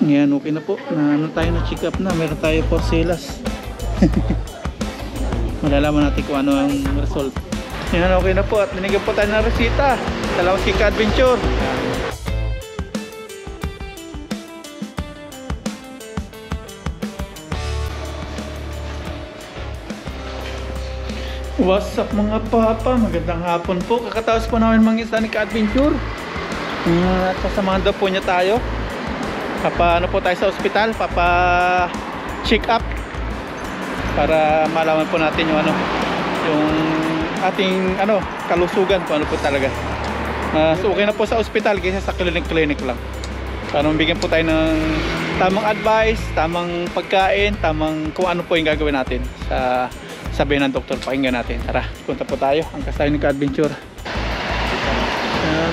Ngayon okay na po. Ano tayo na check up na. Meron tayo porcelas. Malalaman natin kung ano ang result. Ngayon okay na po. At binigyan po tayo ng resita. Salamat kay Ka-Adventure. What's up mga papa? Magandang hapon po. Kakataos po namin mangisa ni Ka-Adventure. At sasamahan daw po niya tayo. Ano po tayo sa ospital, check up para malaman po natin yung yung ating kalusugan kung ano po talaga. So okay na po sa ospital kaysa sa clinic lang. Para mabigyan po tayo ng tamang advice, tamang pagkain, tamang kung ano po yung gagawin natin sa sabi ng doktor. Pakinggan natin. Tara, punta po tayo. Ang kasayo ni Ka-Adventure.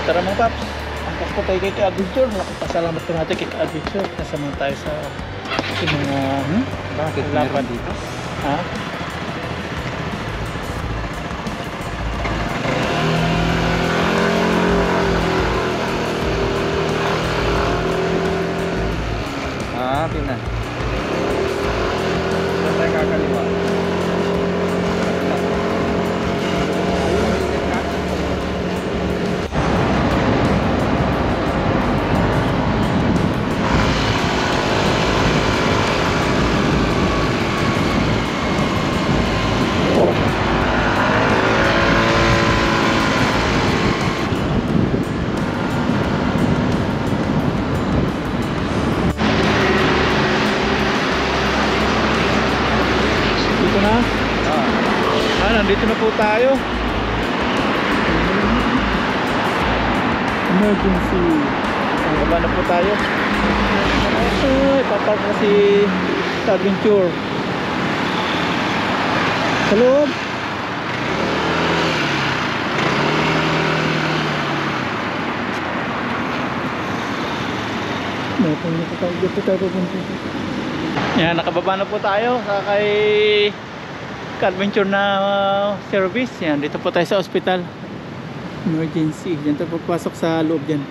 Tara mga paps. Angkas po tayo kay Ka-Adventure. Nakapasalamat po natin kay Ka-Adventure. Kasama tayo sa mga bakit meron dito? Ha? Pina. Saan tayo kakaliwa? Nandito na po tayo. Emergency. Ang baba na po tayo. Ay, papark na si Ka-Adventure sa loob. Yan, nakababa na po tayo sa kay Ka-Adventure na service. Yan, dito po tayo sa ospital. Emergency. Diyan tayo pagpasok sa loob dyan.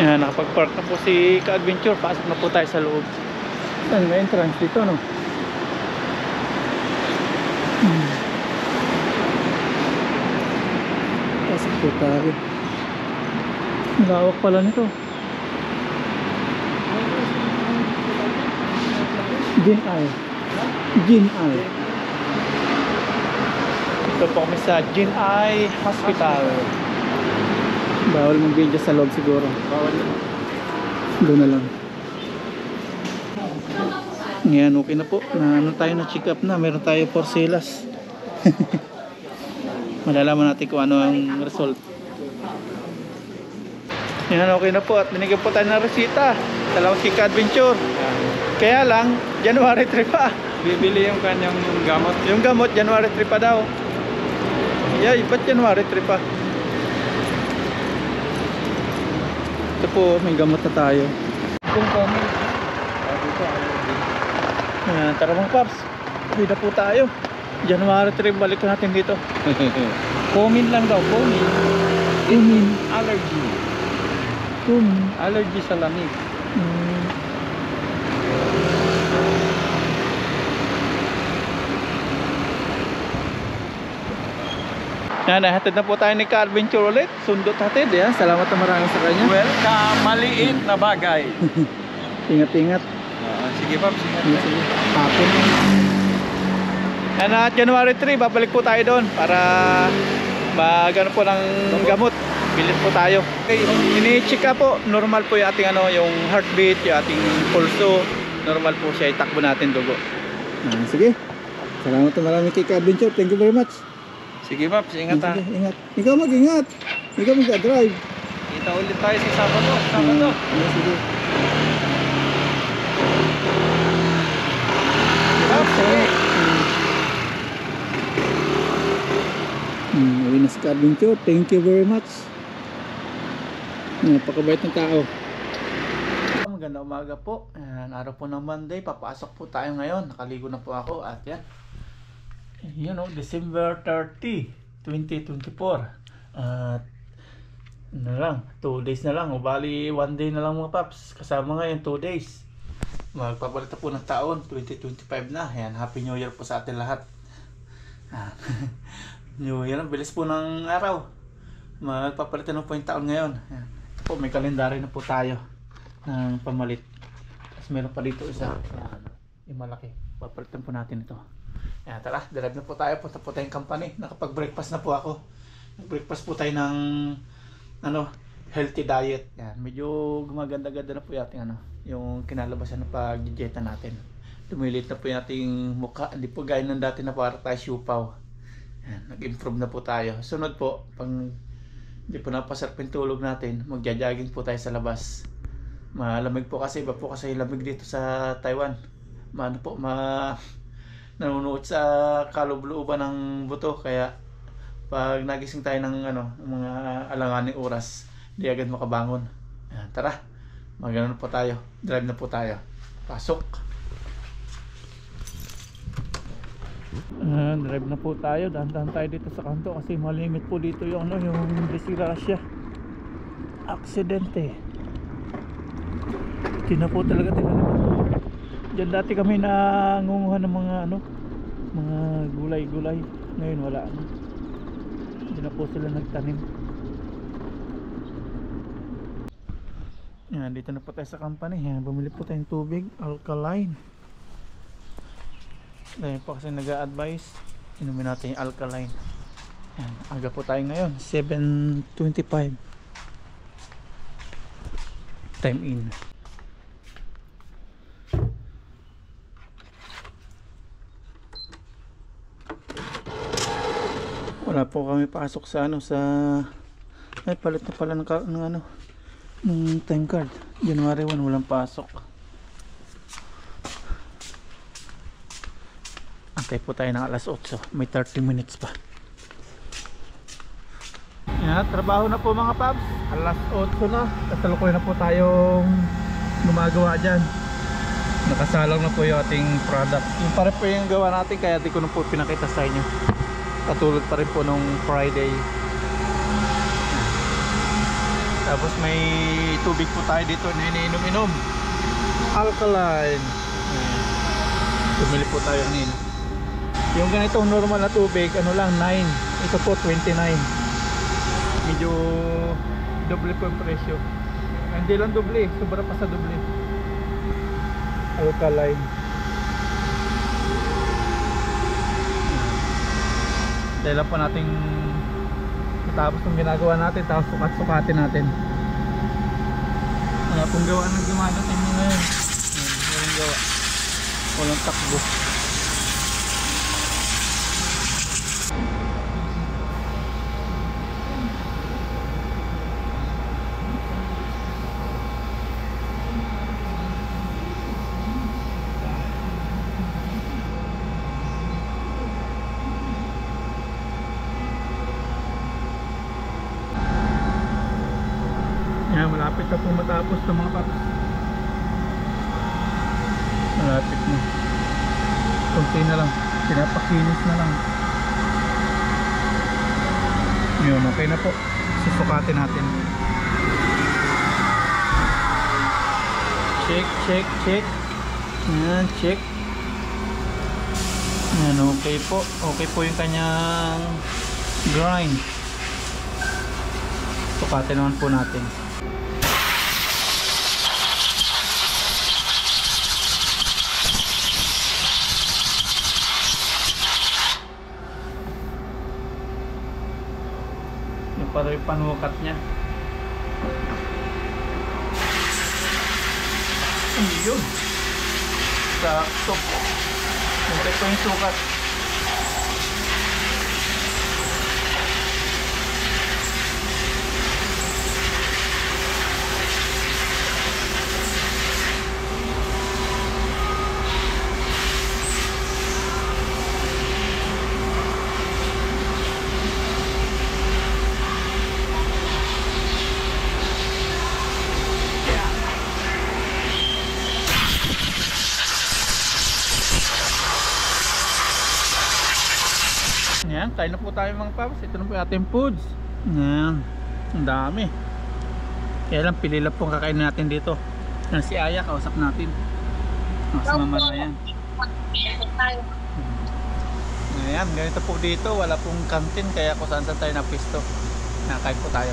Yan, nakapag-park na po si Ka-Adventure. Pasok na po tayo sa loob. Saan may entrance dito, no? Pasok po tayo. Lawak pala nito. Jin Ai. Ito po kami sa Jin Ai Hospital. Bawal mag-video sa loob siguro. Bawal. Doon na lang. Ngayon okay na po. Ano tayo na check up na. Meron tayo porcelas. Malalaman natin kung ano ang result. Ngayon okay na po. At binigyan po tayo ng resita. Salamat kay Ka-Adventure. Kaya lang January 3 pa. Bibili yung kanyang gamot. Yung gamot January 3 pa daw. Yeah, ba't January 3 pa? Ito po, may gamot na tayo. Kung kami. Tara mga paps. Bida po tayo. January 3 balik natin dito. Comin lang daw, comin. Comin. Allergy. Comin. Allergy sa lamig. Yan, nahatid na po tayo ni Ka-Adventure ulit. Sundot hatid, yan. Salamat na maraming sa kanya. Welcome, maliit na bagay. Ingat-ingat. Sige Pap, sige. Hapon. Yan, at January 3, babalik po tayo doon para magano po ng gamot. Bilit po tayo. Okay, ini-check po. Normal po yung ating yung heartbeat, yung ating pulso. Normal po siya. Itakbo natin dugo. Sige. Salamat na maraming kay Ka-Adventure. Thank you very much. Sige Paps, ingat ha. Ingat. Ikaw mag-ingat. Ikaw mag-drive. Kita ulit tayo sa Sabado. Sige. Paps, uwi na si Ka-Adventure. Thank you very much. Napakabait ng tao. Magandang umaga po. Araw po ng Monday. Papasok po tayo ngayon. Nakaligo na po ako. At yan. December 30, 2024. At ano lang, 2 days na lang. O bali, 1 day na lang mga paps. Kasama ngayon, 2 days. Magpapalit na po ng taon, 2025 na. Ayan, Happy New Year po sa atin lahat. New Year, bilis po ng araw. Magpapalit na po yung taon ngayon. Ayan. Ito po, may kalendary na po tayo ng pamalit. Tapos meron pa dito isa. Ayan, yung malaki. Papalitan po natin ito. Ayan, tara, drive na po tayo. Punta po tayong company. Nakapag-breakfast na po ako. Nag-breakfast po tayo ng healthy diet. Yan, medyo gumaganda-ganda na po yung yung kinalabasan ng pag-dieta natin. Lumilit na po yung ating mukha. Hindi po gaya ng dati na para tayo siupaw. Yan, nag-improve na po tayo. Sunod po, pag hindi po napasarap yung tulog natin, magja-jogging po tayo sa labas. Malamig po kasi, iba po kasi lamig dito sa Taiwan. Nanunuot sa kaloob-looban ng buto, kaya pag nagising tayo ng mga alanganing oras, di agad makabangon. Ayan, tara, magano po tayo, drive na po tayo, pasok. Drive na po tayo, dahan-dahan tayo dito sa kanto kasi malimit po dito yung yung disgrasya, aksidente. Hindi na po talaga tingnan. Diyan dati kami nangunguha ng mga gulay-gulay. Ngayon wala na. Hindi na po sila nagtanim. Yan, dito na po tayo sa company. Yan, bumili po tayong tubig, alkaline. Dahil po kasi nag-a-advise, inumin natin yung alkaline. Yan, aga po tayo ngayon, 7:25. Time in. Wala po kami pasok sa ay palit na pala ng time card. January 1 walang pasok. Antay po tayo ng alas 8, may 30 minutes pa. Yan, trabaho na po mga paps. Alas 8 na, kasalukuyan na po tayong gumagawa dyan. Nakasalang na po yung ating product. Yung pare po yung gawa natin, kaya di ko na po pinakita sa inyo. Katulad pa rin po nung Friday. Tapos may tubig po tayo dito na iniinom-inom, alkaline. Bumili po tayo ng yung ganitong normal na tubig, lang 9. Ito po 29. Medyo doble po yung presyo. Hindi lang doble, sobra pa sa doble. Alkaline. Dahil lang po nating matapos ng ginagawa natin, tapos sukat-sukatin natin. Wala pong gawa ng gumagatin mo ngayon. Walang gawa, walang takbo. Yan, malapit na po matapos ng mga paps. Malapit na. Kunti na lang, pinapakinis na lang. Yun, okay na po. Susukatin natin. Check, check, check. Yan, check. Yan, okay po. Okay po yung kanyang grind. Sukatin naman po natin. Para yung panukat niya. Ayun. Sakto. Okay po yung sukat. Yan, kain na po tayo mga paps. Ito na po yung ating foods. Yan, ang dami. Kaya lang, pili lang po ang kakainin natin dito. Yan si Aya, kausap natin. Si Mama na yan. Ayan, ganito po dito. Wala pong canteen, kaya kung saan tayo na pisto. Nakain po tayo.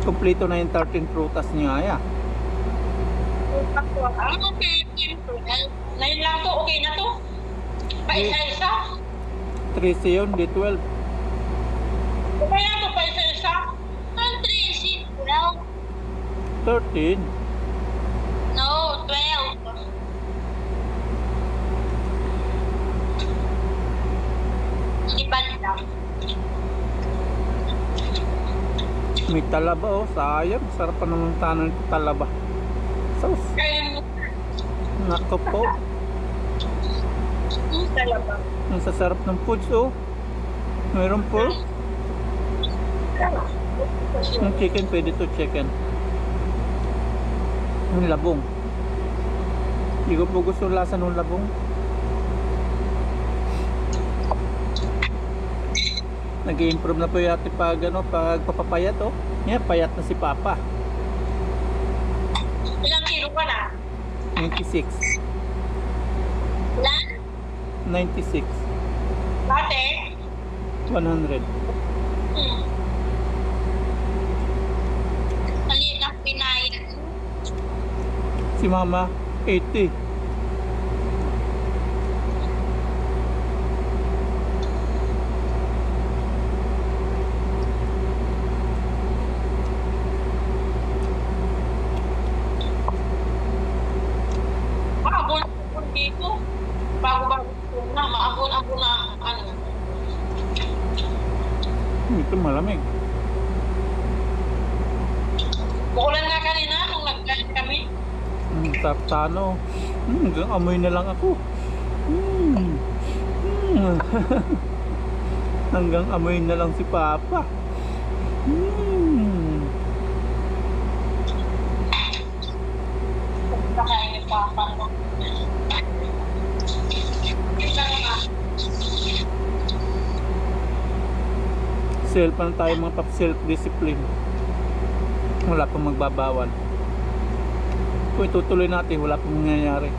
Kompleto na yung 13 prutas ni Aya. Okay. Ngayon lang to, okay na to. Paisa-isa. 13 yun, D12. Okay na to, paisa-isa. Ang 3 12. 13. No, 12. Liban lang. May talaba oh, sayang. Sarap pa naman tanan ng talaba. Sauce. Kaya mo, Nako po. talaga. Ang sasarap ng foods oh. Mayroon po. Yung chicken, pwede to chicken. Yung labong. Hindi ko po gusto lasa ng labong. Nag-i-improve na po yati pag papapayat oh. Yan, payat na si Papa. Ilang kilo ka na? 96. Ilan? 96. Dati? 100. Maliit ng pinaya. Si Mama 80. Maabon dito. Bago-bago na. Maabon-abon na. Ano? Ito malamig. Bukulan nga kanina nung nagkain kami. Tartano. Hanggang amoy na lang ako. Hanggang amoy na lang si Papa. Pagkakain ni Papa. Isa nga. Self na tayo mga pap, self-discipline. Wala pang magbabawal. Kung itutuloy natin, wala pang mangyayari.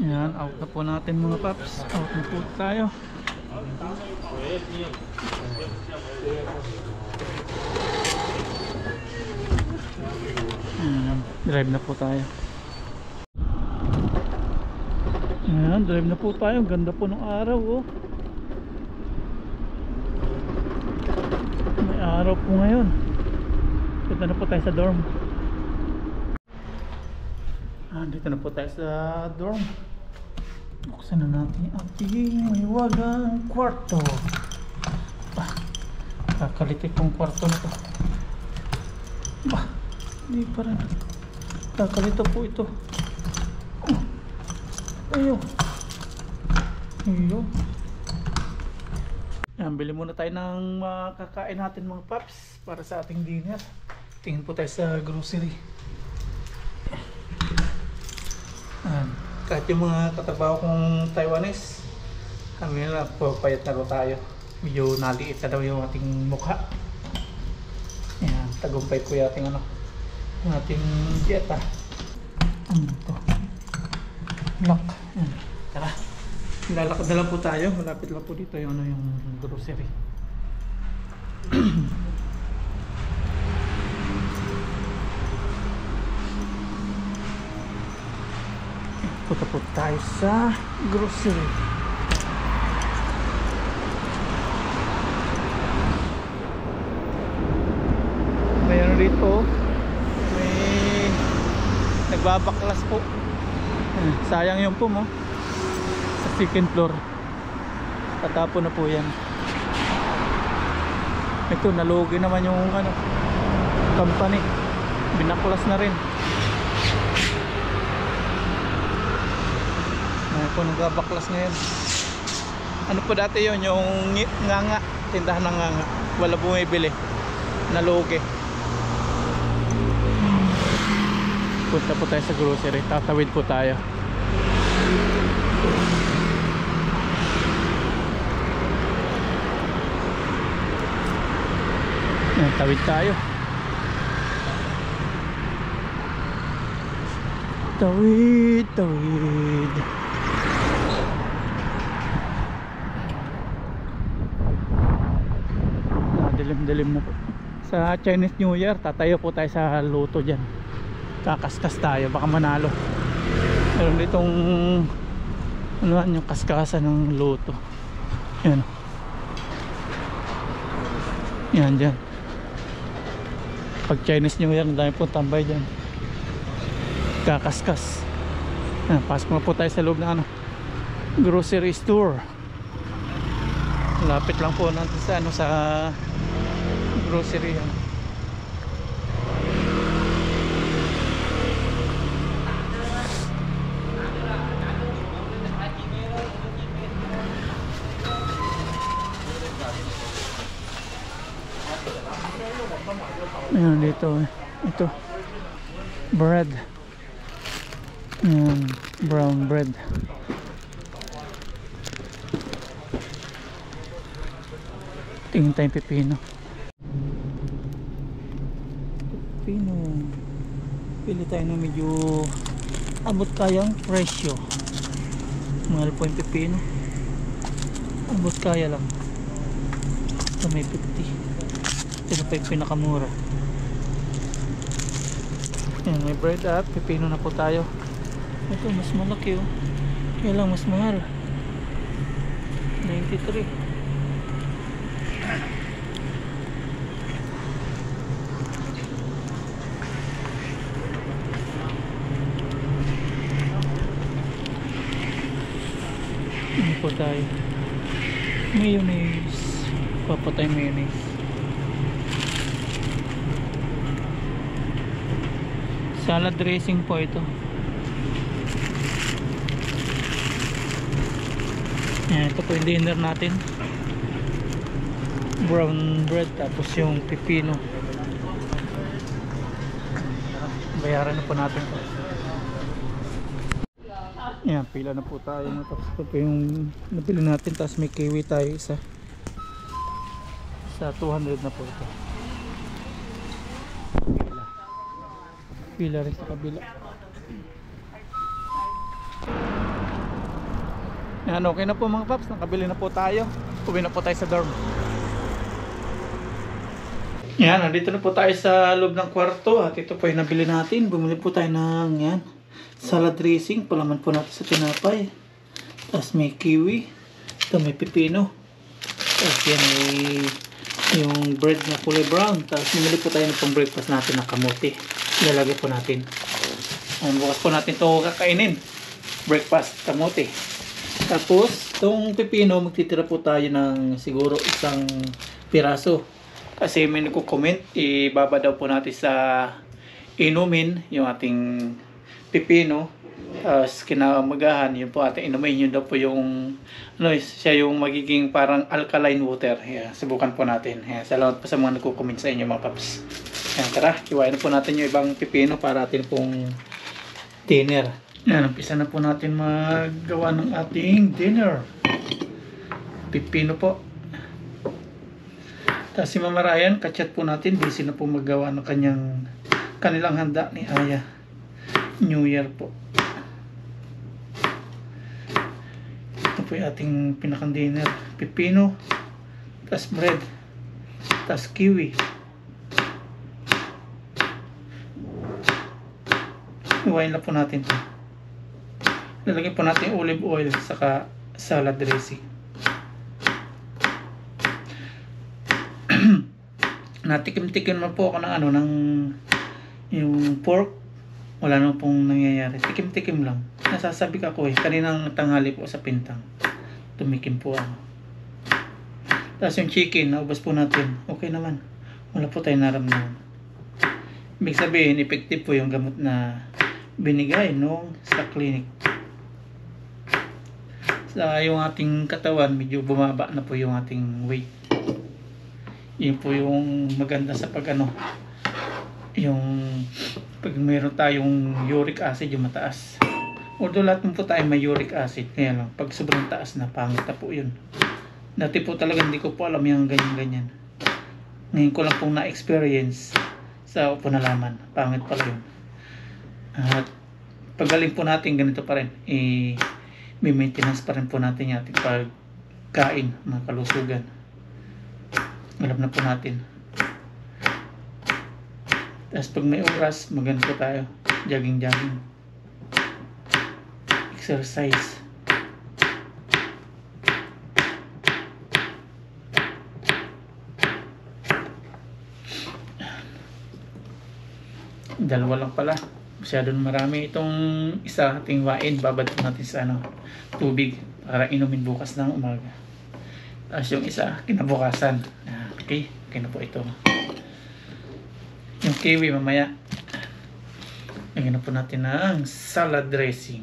Yan, out na po natin mga paps. Out na po tayo. Yan, drive na po tayo. Yan, drive na po tayo. Ganda po ng araw oh. May araw po ngayon. Dito na po tayo sa dorm. Dito na po tayo sa dorm. Buksan na natin ang ating mahiwagang kwarto. Kakalitik kong kwarto na to. Hindi pa rin. Kakalito po ito. Ayun. Yan, bili muna tayo ng makakain natin mga paps para sa ating dinner. Tingin po tayo sa grocery. Kahit yung mga katrabaho kong Taiwanese, kami na po payat na tayo. Medyo naliit na daw yung ating mukha. Yan, tagumpay po yung ating yung ating dieta. Ito. Lock. Yan. Tara. Lalakad na lang po tayo. Malapit lang po dito yung grocery. Punta po tayo sa grocery. Mayroon dito. May nagbabaklas po. Sayang yung po mo. Sa second floor. Tatapon na po yan. Ito, nalugi naman yung company. Binaklas na rin. Po nagbabaklas ngayon. Ano po dati yun, yung nganga, tindahan ng nganga, wala bumibili, nalugi. Punta po tayo sa grocery, tatawid po tayo. Yan, tawid tayo. Tawid, tawid. Dilim-dilim na po. Sa Chinese New Year, tatayo po tayo sa luto dyan. Kakaskas tayo, baka manalo. Meron ditong ano yung kaskasan ng luto. Yan. Yan dyan. Pag Chinese New Year, dami po tambay dyan. Kakaskas. Yan, pasok na po tayo sa loob ng ano, grocery store. Lapit lang po natin sa ano, sa grocery yan. Ayan dito ito bread, brown bread. Tingin tayong pipino. Pili tayo na medyo abot kayang presyo. Mahal po yung pipino, abot kaya lang. Ito may 50. Ito pa yung pinakamura. Ayan, may bread at pipino na po tayo. Ito mas malaki oh, kaya lang mas mahal, 93. Ano po tayo? Mayonnaise. Papatay mayonnaise. Salad dressing po ito. Yan, ito po yung dinner natin. Brown bread tapos yung pipino. Bayaran na po natin. Yan, pila na po tayo. Tapos ito po yung nabili natin. Tapos may kiwi tayo isa. Sa 200 na po ito. Pila rin sa kabila. Yan, okay na po mga paps. Nakabili na po tayo. Uwi na po tayo sa dorm. Yan, nandito na po tayo sa loob ng kwarto. At ito po yung nabili natin. Bumili po tayo ng yan, salad dressing. Palaman po natin sa tinapay. Tapos may kiwi. Ito may pipino. Tapos yan may yung bread na kulay brown. Tapos bumili po tayo ng pang breakfast natin na kamote. Ilalagay po natin. Bukas po natin ito kakainin. Breakfast kamote. Tapos itong pipino, magtitira po tayo ng siguro isang piraso. Kasi may nagko-comment, ibaba daw po natin sa inumin yung ating pipino. Tapos kinamagahan, yun po ating inumin. Yun daw po yung ano, siya yung magiging parang alkaline water. Yeah, subukan po natin. Yeah, salamat po sa mga nagko-comment sa inyo mga paps. Yan, tara, iwain na po natin yung ibang pipino para atin pong dinner. Yan, umpisa na po natin maggawa ng ating dinner. Pipino po. Tapos si Mama Ryan, kachat po natin, busy na po maggawa ng kanilang handa ni Aya. New Year po. Ito po yung ating pinakang dinner. Pipino, tapos bread, tapos kiwi. Iwain na po natin ito. Lalagyan po natin olive oil saka salad dressing. Natikim-tikim na po ako ng ano, ng yung pork. Wala na pong nangyayari. Tikim-tikim lang. Nasasabi ka ako kaninang tanghali po sa pintang. Tumikim po ako. Tapos yung chicken, naubos po natin. Okay naman. Wala po tayong naramdaman. Ibig sabihin, effective po yung gamot na binigay nung sa clinic. Sa yung ating katawan, medyo bumaba na po yung ating weight. Yun po yung maganda sa pag ano, yung pag mayroon tayong uric acid yung mataas. Although lahat po tayo may uric acid, kaya lang pag sobrang taas na, pangit na po yun. Dati po talaga hindi ko po alam yung ganyan-ganyan. Ngayon ko lang pong na-experience sa upo na laman. Pangit pala yun. At pagaling po natin, ganito pa rin. May maintenance pa rin po natin yung ating pagkain, mga kalusugan. Alam na po natin. Tapos pag may oras, maganda po tayo. Jogging. Exercise. Dalawa lang pala. Masyadong marami. Itong isa ating wain, babad natin sa tubig para inumin bukas ng umaga. Tapos yung isa, kinabukasan. Okay na po ito. Yung kiwi mamaya. Lagyan na po natin ng salad dressing.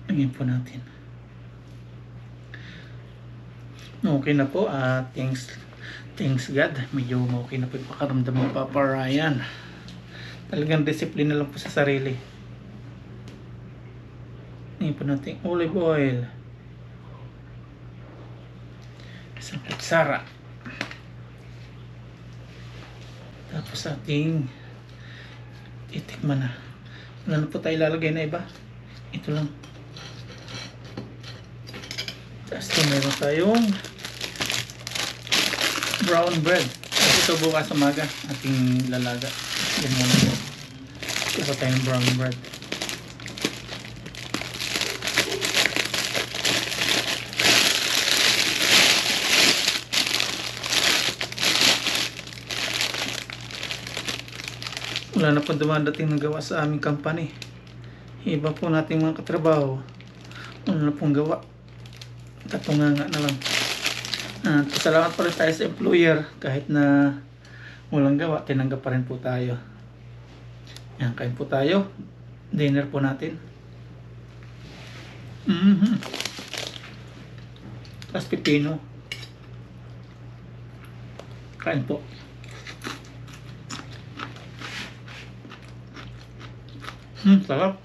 Lagyan po natin. Okay na po. Thanks God. Medyo okay na po yung pakaramdam ng Papa Ryan. Talagang disiplina lang po sa sarili. Lagyan po natin olive oil. Isang kutsara. Tapos ating itikman na. Wala na po tayo lalagay na iba. Ito lang. Tapos ito meron tayong brown bread. At ito bukas umaga ating lalaga. Yan muna po. Ito po tayong brown bread. Wala na po dumadating na gawa sa aming company. Iba po nating mga katrabaho. Wala na pong gawa. Katunganga na lang. Salamat pa rin tayo sa employer. Kahit na walang gawa, tinanggap pa rin po tayo. Yan, kain po tayo. Dinner po natin. Tapos pipino. Kain po. Sarap.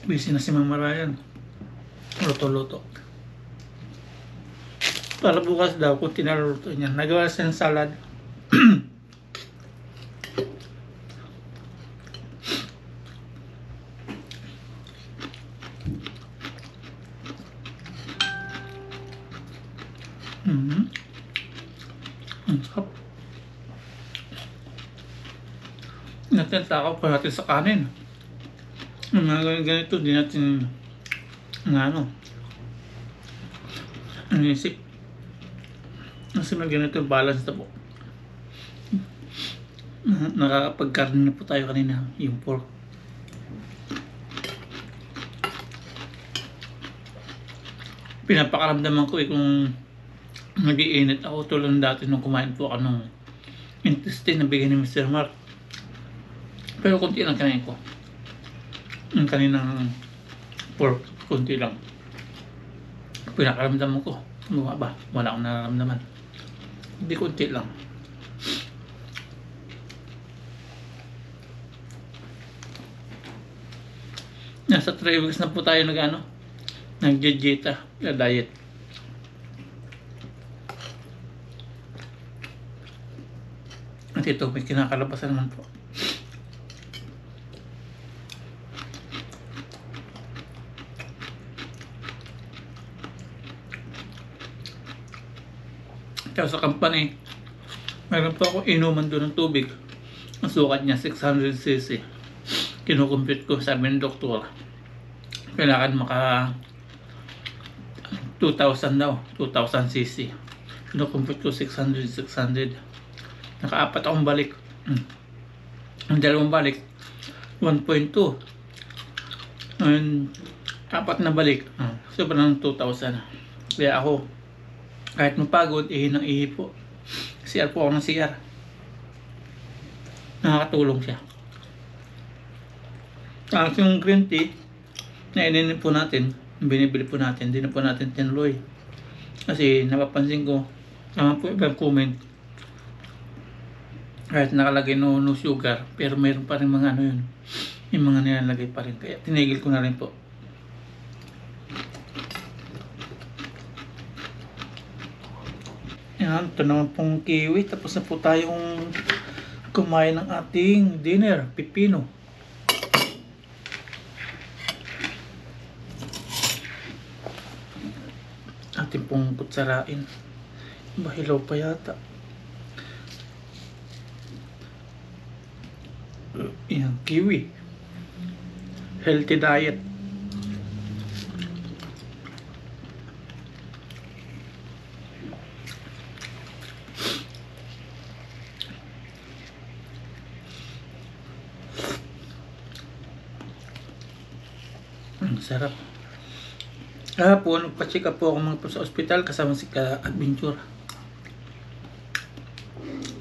Busy na si Mama Ryan. Luto-luto. Para bukas daw kung tinaluluto niya. Nagawa siya ng salad. Sarap. Natin takaw pa natin sa kanin. Mga ganito din natin isip. Kasi may ganito balance na po. Nakakapagkarne na po tayo kanina, yung pork. Pinapakaramdaman ko kung nag-iinit ako tulad dati nung kumain po ako ng intestine na bigay ni Mr. Mark. Pero konti lang kinain ko. Ang kaninang pork, konti lang. Pinakaramdaman ko. Ba? Wala akong nararamdaman. Hindi, konti lang. Nasa 3 weeks na po tayo nag-dieta, diet. At ito, may kinakalabasan naman po. Kaya sa company, mayroon pa ako inuman doon ng tubig. Ang sukat niya 600cc. Kinukumpute ko, sabi ng doktor, kailangan maka 2,000 daw, 2,000cc. Kinukumpute ko 600. Naka-4 akong balik. Ang dalawang balik 1.2. And 4 na balik, sobrang 2,000. Kaya ako, kahit mapagod, ng po. CR po ako ng CR. Nakakatulong siya. Tapos yung green tea, na ininin po natin, binibili po natin, hindi na po natin tinuloy. Kasi napapansin ko, tama po ibang comment, kahit nakalagay no sugar, pero mayroon pa rin mga ano yun, yung mga nilalagay pa rin. Kaya tinigil ko na rin po. Yan, ito naman pong kiwi. Tapos na po tayong kumain ng ating dinner, pipino. Ating pong kutsarain. Bahilaw pa yata. Yan, kiwi. Healthy diet. Ang sarap. Kahapon, nagpa-check up po ako mga po sa ospital kasama si Ka-Adventure.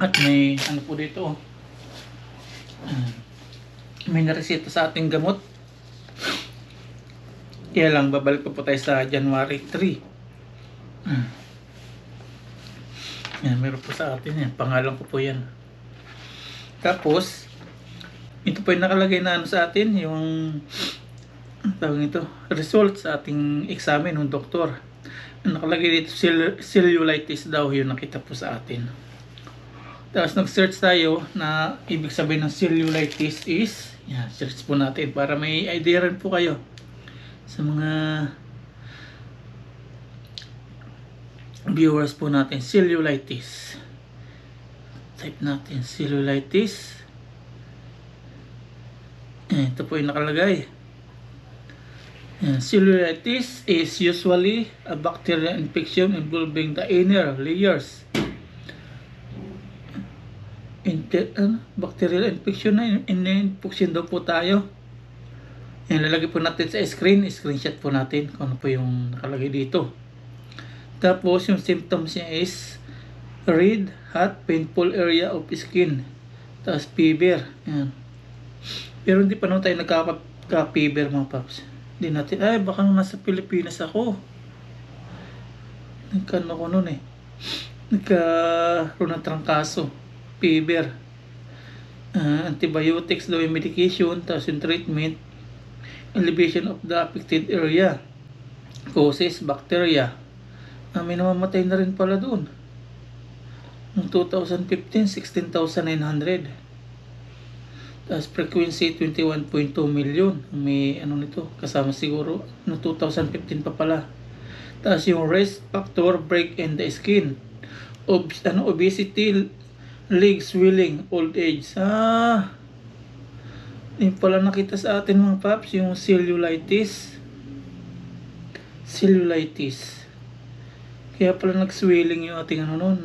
At may ano po dito, oh. May naresita sa ating gamot. Kaya lang, babalik pa po tayo sa January 3. Yan, meron po sa atin yan. Pangalan ko po yan. Tapos, ito po yung nakalagay na ano sa atin, yung tawag ito, result sa ating examen ng doktor. Nakalagay dito, cellulitis daw yung nakita po sa atin. Tapos nag-search tayo na ibig sabihin ng cellulitis is, yan, search po natin para may idea rin po kayo sa mga viewers po natin. Cellulitis, type natin cellulitis. Ito po yung nakalagay. Cellulitis is usually a bacterial infection involving the inner layers. Bacterial infection na infection daw po tayo. Yan, lalagay po natin sa screenshot po natin kung ano po yung nakalagay dito. Tapos yung symptoms niya is red, hot, painful area of skin. Tapos fever. Yan. Pero hindi pa naman tayo nagka-fever mga paps. Hindi natin, ay baka nasa Pilipinas ako. Nagkano ko nun eh. Nagkaroon ng trangkaso. Fever. Antibiotics daw yung medication. Tapos yung treatment. Elevation of the affected area. Causes bacteria. May namamatay na rin pala dun. Noong 2015, 16,900. Tapos frequency 21.2 million. May ano nito, kasama siguro no 2015 pa pala. Tapos yung risk factor, break in the skin. Obesity, leg swelling, old age. Yung pala nakita sa atin mga paps, yung cellulitis. Cellulitis. Kaya pala nag-swelling yung ating ano nun,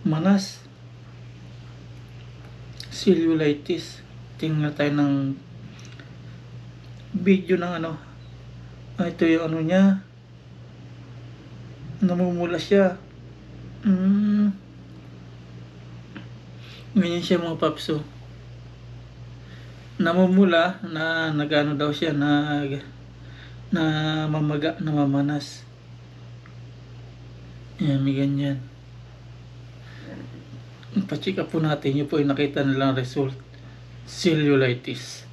manas. Cellulitis. Tingnan tayo ng video ng ano. Ito yung ano niya. Namumula siya. Ganyan siya mga papso. Namumula na nagano daw siya na mamaga, na mamanas. Yan, may ganyan. Pa-check up po natin, yun po yung nakita nilang result. Cellulitis.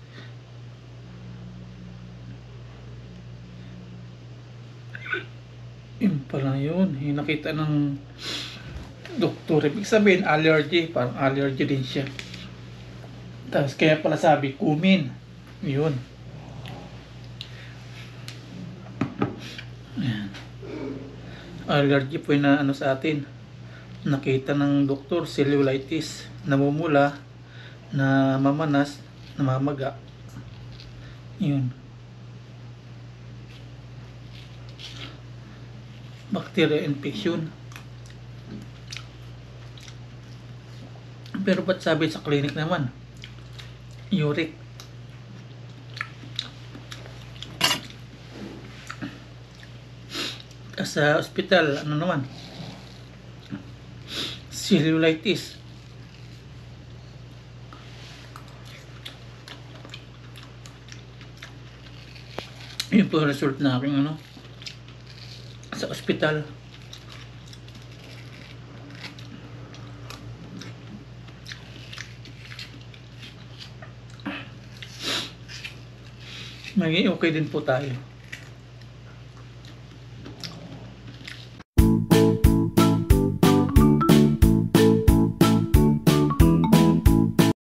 Yun pala yun, yung nakita ng doktor. Ibig sabihin allergy, parang allergy din siya. Tapos kaya pala sabi cumin. Yun. Ayan. Allergy po yung na ano sa atin. Nakita ng doktor, cellulitis, namumula, na mamanas, namamaga. Yun. Bacteria infection. Pero ba't sabi sa clinic naman? Uric. Sa hospital, ano naman? Cellulitis. Yun po ang result na aking ano, sa ospital. Maging okay din po tayo.